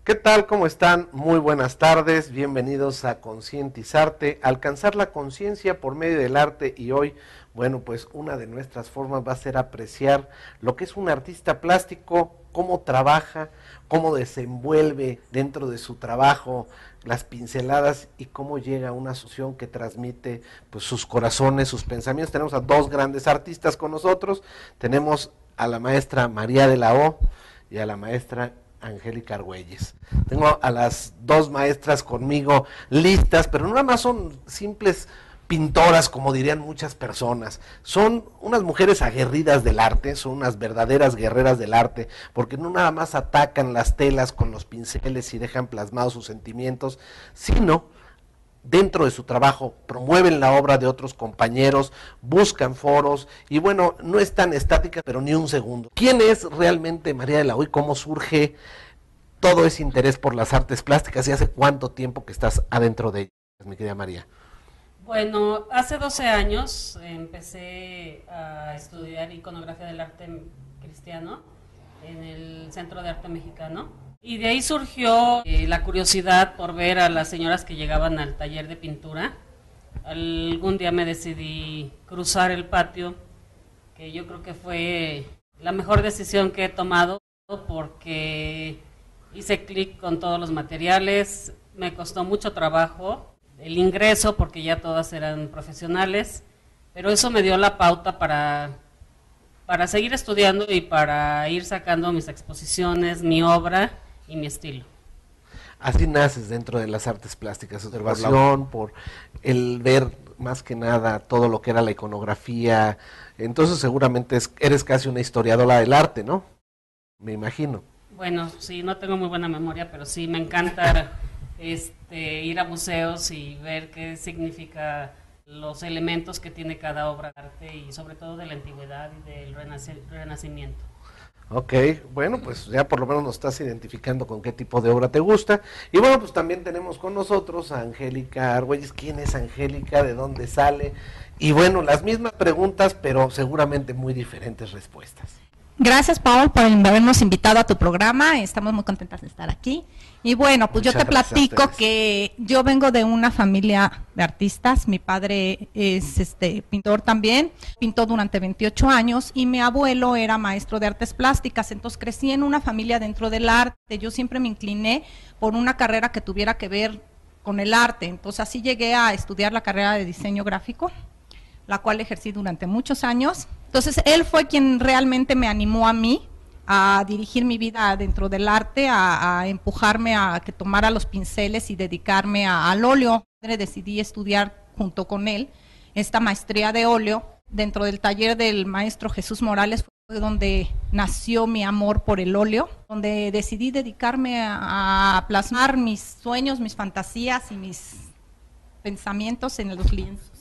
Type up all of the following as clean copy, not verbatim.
¿Qué tal? ¿Cómo están? Muy buenas tardes, bienvenidos a Concientizarte, alcanzar la conciencia por medio del arte y hoy, bueno, pues una de nuestras formas va a ser apreciar lo que es un artista plástico, cómo trabaja, cómo desenvuelve dentro de su trabajo las pinceladas y cómo llega a una solución que transmite pues sus corazones, sus pensamientos. Tenemos a dos grandes artistas con nosotros, tenemos a la maestra María de la O y a la maestra Angélica Argüelles. Tengo a las dos maestras conmigo listas, pero no nada más son simples pintoras, como dirían muchas personas. Son unas mujeres aguerridas del arte, son unas verdaderas guerreras del arte, porque no nada más atacan las telas con los pinceles y dejan plasmados sus sentimientos, sino dentro de su trabajo promueven la obra de otros compañeros, buscan foros y bueno, no es tan estática, pero ni un segundo. ¿Quién es realmente María de la O y cómo surge todo ese interés por las artes plásticas y hace cuánto tiempo que estás adentro de ellas, mi querida María? Bueno, hace 12 años empecé a estudiar iconografía del arte cristiano en el Centro de Arte Mexicano. Y de ahí surgió la curiosidad por ver a las señoras que llegaban al taller de pintura. Algún día me decidí cruzar el patio, que yo creo que fue la mejor decisión que he tomado porque hice clic con todos los materiales, me costó mucho trabajo el ingreso porque ya todas eran profesionales, pero eso me dio la pauta para seguir estudiando y para ir sacando mis exposiciones, mi obra y mi estilo. Así naces dentro de las artes plásticas, observación, por el ver más que nada todo lo que era la iconografía, entonces seguramente eres casi una historiadora del arte, ¿no? Me imagino. Bueno, sí, no tengo muy buena memoria, pero sí me encanta ir a museos y ver qué significa los elementos que tiene cada obra de arte y sobre todo de la antigüedad y del renacimiento. Ok, bueno, pues ya por lo menos nos estás identificando con qué tipo de obra te gusta. Y bueno, pues también tenemos con nosotros a Angélica Argüelles. ¿Quién es Angélica? ¿De dónde sale? Y bueno, las mismas preguntas, pero seguramente muy diferentes respuestas. Gracias, Paul, por habernos invitado a tu programa. Estamos muy contentas de estar aquí. Y bueno, pues Muchas yo te platico ustedes. que yo vengo de una familia de artistas. Mi padre es pintor también, pintó durante 28 años y mi abuelo era maestro de artes plásticas. Entonces crecí en una familia dentro del arte. Yo siempre me incliné por una carrera que tuviera que ver con el arte. Entonces así llegué a estudiar la carrera de diseño gráfico, la cual ejercí durante muchos años. Entonces él fue quien realmente me animó a mí a dirigir mi vida dentro del arte, a empujarme a que tomara los pinceles y dedicarme al óleo. Decidí estudiar junto con él esta maestría de óleo dentro del taller del maestro Jesús Morales. Fue donde nació mi amor por el óleo, donde decidí dedicarme a plasmar mis sueños, mis fantasías y mis pensamientos en los lienzos.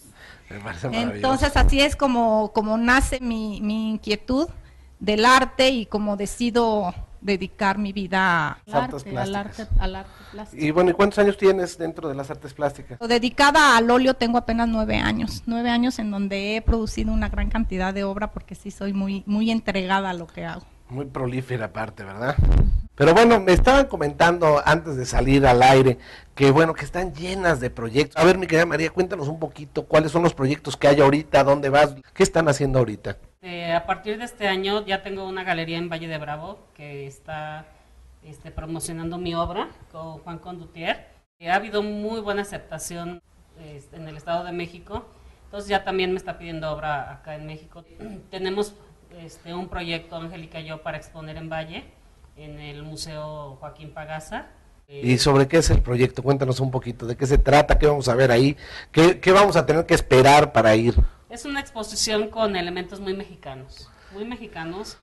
Me parece maravilloso. Entonces así es como nace mi inquietud del arte y como decido dedicar mi vida al arte plástico. Y bueno, ¿y cuántos años tienes dentro de las artes plásticas? Dedicada al óleo tengo apenas 9 años, 9 años en donde he producido una gran cantidad de obra porque sí soy muy entregada a lo que hago. Muy prolífera aparte, ¿verdad? Pero bueno, me estaban comentando antes de salir al aire que bueno, que están llenas de proyectos. A ver, mi querida María, cuéntanos un poquito cuáles son los proyectos que hay ahorita, dónde vas, qué están haciendo ahorita. A partir de este año ya tengo una galería en Valle de Bravo que está promocionando mi obra con Juan Condutier. Ha habido muy buena aceptación en el Estado de México, entonces ya también me está pidiendo obra acá en México. Tenemos un proyecto, Angélica y yo, para exponer en Valle, en el Museo Joaquín Pagaza. ¿Y sobre qué es el proyecto? Cuéntanos un poquito, ¿de qué se trata? ¿Qué vamos a ver ahí? ¿Qué vamos a tener que esperar para ir? Es una exposición con elementos muy mexicanos,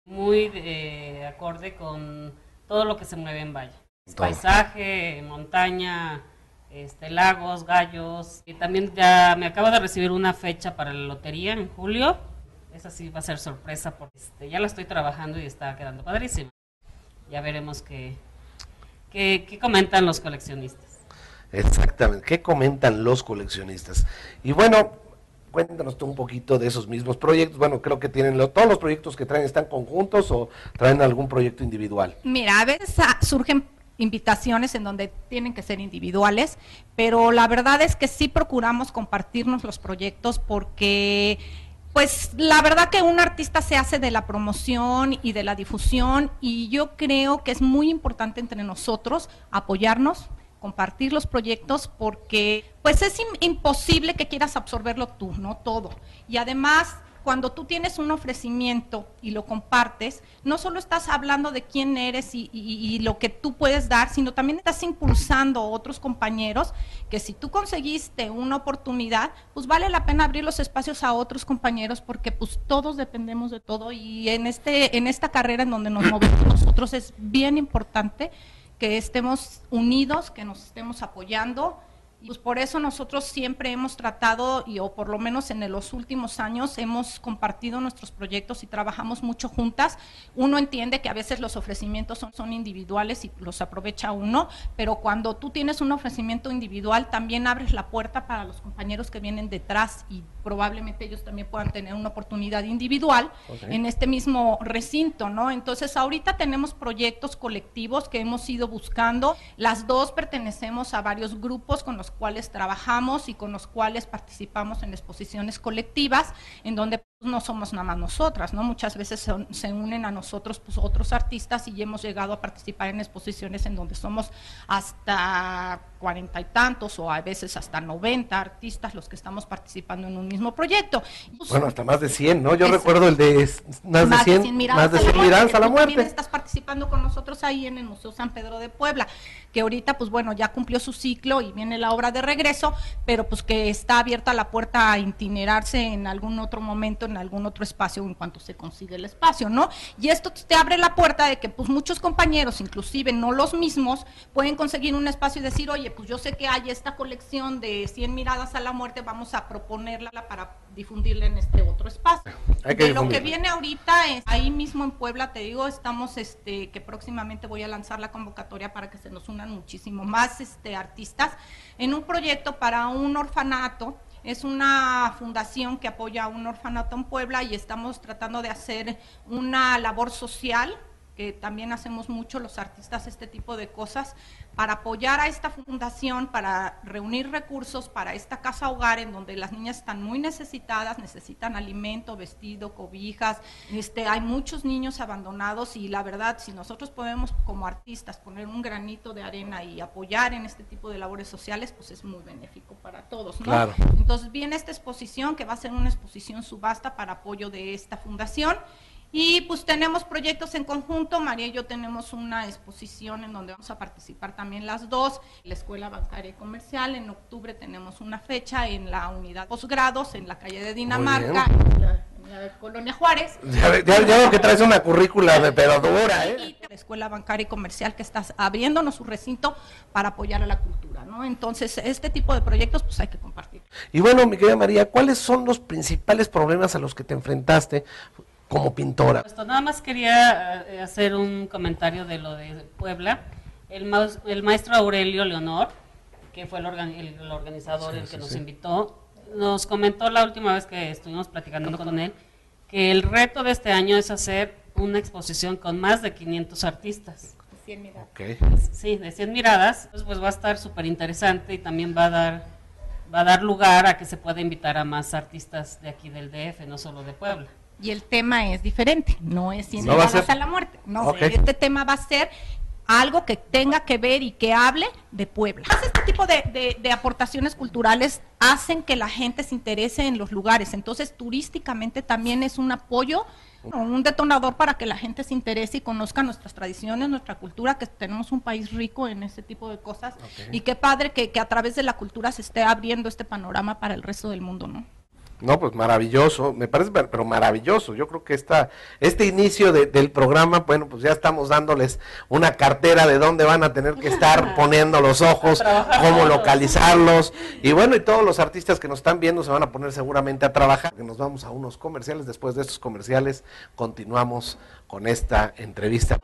muy acorde con todo lo que se mueve en Valle. Paisaje, montaña, lagos, gallos. Y también ya me acabo de recibir una fecha para la lotería en julio. Esa sí va a ser sorpresa porque ya la estoy trabajando y está quedando padrísima. Ya veremos qué comentan los coleccionistas. Exactamente, ¿qué comentan los coleccionistas? Y bueno, cuéntanos tú un poquito de esos mismos proyectos. Bueno, creo que tienen todos los proyectos que traen están conjuntos o traen algún proyecto individual. Mira, a veces surgen invitaciones en donde tienen que ser individuales, pero la verdad es que sí procuramos compartirnos los proyectos porque pues la verdad que un artista se hace de la promoción y de la difusión, y yo creo que es muy importante entre nosotros apoyarnos, compartir los proyectos, porque pues es imposible que quieras absorberlo tú, ¿no? Todo. Y además, cuando tú tienes un ofrecimiento y lo compartes, no solo estás hablando de quién eres y lo que tú puedes dar, sino también estás impulsando a otros compañeros que si tú conseguiste una oportunidad, pues vale la pena abrir los espacios a otros compañeros, porque pues todos dependemos de todo, y en esta carrera en donde nos movemos nosotros es bien importante que estemos unidos, que nos estemos apoyando. Y pues por eso nosotros siempre hemos tratado, o por lo menos en los últimos años, hemos compartido nuestros proyectos y trabajamos mucho juntas. Uno entiende que a veces los ofrecimientos son individuales y los aprovecha uno, pero cuando tú tienes un ofrecimiento individual, también abres la puerta para los compañeros que vienen detrás, y probablemente ellos también puedan tener una oportunidad individual en este mismo recinto, ¿no? Entonces ahorita tenemos proyectos colectivos que hemos ido buscando. Las dos pertenecemos a varios grupos con los cuales trabajamos y con los cuales participamos en exposiciones colectivas, en donde no somos nada más nosotras, ¿no? Muchas veces se unen a nosotros pues otros artistas, y hemos llegado a participar en exposiciones en donde somos hasta 40 y tantos, o a veces hasta 90 artistas los que estamos participando en un mismo proyecto. Bueno, hasta más de 100, ¿no? Yo recuerdo el de más de 100 miradas a la muerte. También estás participando con nosotros ahí en el Museo San Pedro de Puebla, que ahorita pues bueno, ya cumplió su ciclo y viene la obra de regreso, pero pues que está abierta la puerta a itinerarse en algún otro momento, en algún otro espacio, en cuanto se consigue el espacio, ¿no? Y esto te abre la puerta de que pues muchos compañeros, inclusive no los mismos, pueden conseguir un espacio y decir, oye, pues yo sé que hay esta colección de 100 miradas a la muerte, vamos a proponerla para difundirla en este otro espacio. De lo que viene ahorita, ahí mismo en Puebla, te digo, estamos, que próximamente voy a lanzar la convocatoria para que se nos unan muchísimo más artistas, en un proyecto para un orfanato. Es una fundación que apoya a un orfanato en Puebla, y estamos tratando de hacer una labor social, que también hacemos mucho los artistas este tipo de cosas, para apoyar a esta fundación, para reunir recursos para esta casa hogar, en donde las niñas están muy necesitadas, necesitan alimento, vestido, cobijas, hay muchos niños abandonados, y la verdad, si nosotros podemos como artistas poner un granito de arena y apoyar en este tipo de labores sociales, pues es muy benéfico para todos, ¿no? Claro. Entonces viene esta exposición, que va a ser una exposición subasta para apoyo de esta fundación. Y pues tenemos proyectos en conjunto. María y yo tenemos una exposición en donde vamos a participar también las dos, la Escuela Bancaria y Comercial. En octubre tenemos una fecha en la unidad posgrados, en la calle de Dinamarca, en la Colonia Juárez. Ya veo que traes una currícula de pero dura, Y la Escuela Bancaria y Comercial, que está abriéndonos su recinto para apoyar a la cultura, ¿no? Entonces, este tipo de proyectos pues hay que compartir. Y bueno, mi querida María, ¿cuáles son los principales problemas a los que te enfrentaste como pintora? Nada más quería hacer un comentario de lo de Puebla. El maestro Aurelio Leonor, que fue el organizador, el que nos invitó, nos comentó la última vez que estuvimos platicando con él, que el reto de este año es hacer una exposición con más de 500 artistas. 100 miradas. Okay. Sí, de 100 miradas. Pues va a estar súper interesante, y también va a dar lugar a que se pueda invitar a más artistas de aquí del DF, no solo de Puebla. Y el tema es diferente, no es 100 miradas a la muerte. No, este tema va a ser algo que tenga que ver y que hable de Puebla. Este tipo de aportaciones culturales hacen que la gente se interese en los lugares, entonces turísticamente también es un apoyo, un detonador para que la gente se interese y conozca nuestras tradiciones, nuestra cultura, que tenemos un país rico en ese tipo de cosas, y qué padre que a través de la cultura se esté abriendo este panorama para el resto del mundo, ¿no? No, pues maravilloso, me parece, pero maravilloso. Yo creo que este inicio del programa, bueno, pues ya estamos dándoles una cartera de dónde van a tener que estar poniendo los ojos, cómo localizarlos, y bueno, y todos los artistas que nos están viendo se van a poner seguramente a trabajar. Nos vamos a unos comerciales, después de estos comerciales continuamos con esta entrevista.